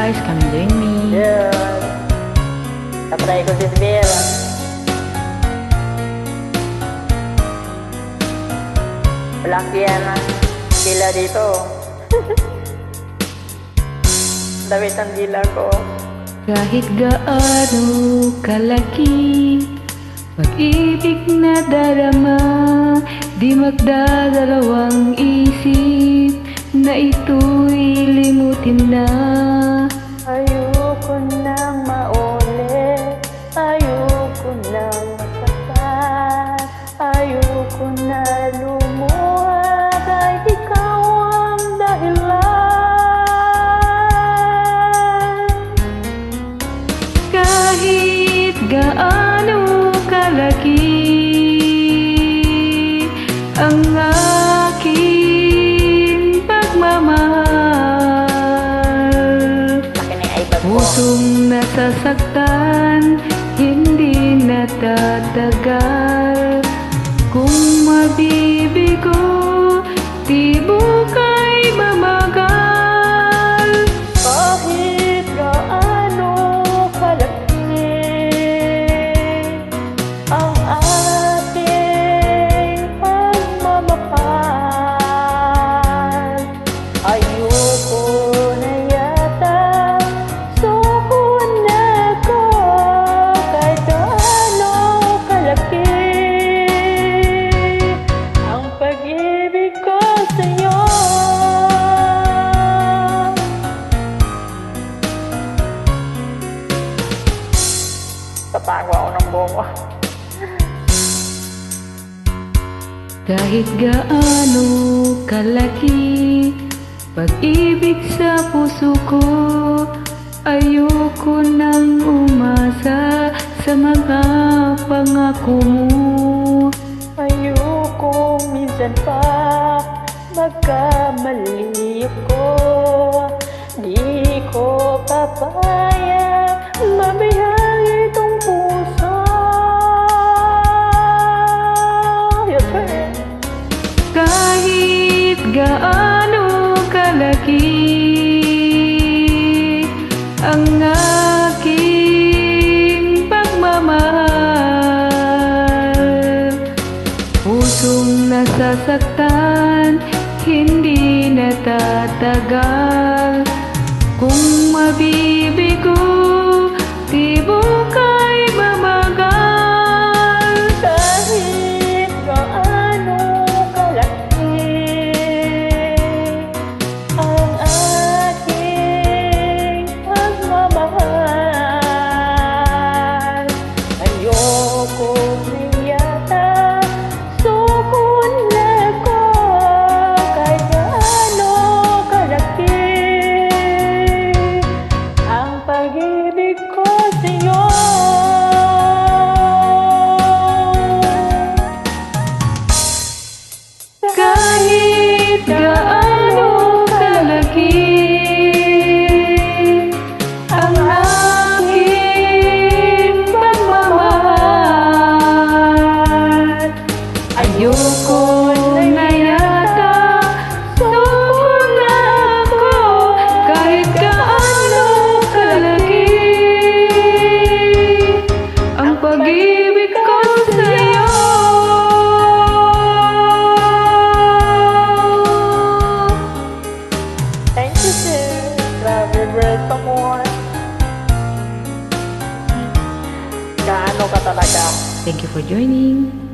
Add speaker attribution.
Speaker 1: guys, come and join me.
Speaker 2: Yun. Katry ko si Bill. Malaki yan ang dila dito. Dawit ang dila ko.
Speaker 1: Kahit gaano kalaki, pag-ibig na darama, di magdadalawang isip na ito'y limutin na.
Speaker 2: Ayoko nang maulit, ayoko nang masaktan, ayoko na lumuha kahit ikaw ang dahilan.
Speaker 1: Kahit gaano kalaki ang aking pagmamahal, pusong nasasaktan, hindi natatagal. Kung mabibigo, tibok ay mamagal.
Speaker 2: Kahit gaano kalaki ang ating pagmamahal, ayoko na yata, suko na ko. Kahit gaano kalaki ang pag-ibig ko sa'yo. Tatago ako ng buko.
Speaker 1: Kahit gaano kalaki pag-ibig sa puso ko, ayoko nang umasa sa mga pangako mo.
Speaker 2: Ayoko minsan pa magkamali ako. Di ko papayag mabihag itong puso. Yes, sir.
Speaker 1: Kahit gaano kalaki ang aking pagmamahal, pusong nasasaktan, hindi natatagal. Kung mabibigo, tibok ay mamagal.
Speaker 2: Kahit gaano kalaki ang aking pagmamahal, ayoko na yata, suko na ko. Kahit gaano kalaki ang pag-ibig ko sa'yo.
Speaker 1: Kahit gaano kalaki ang aking pagmamahal, ayoko na yata, suko na ako. Kahit gaano kalaki ang pag-ibig ko sa'yo.
Speaker 2: Thank you, sir. Grabe, bread pa mo. Gaano ka talaga?
Speaker 1: Thank you for joining.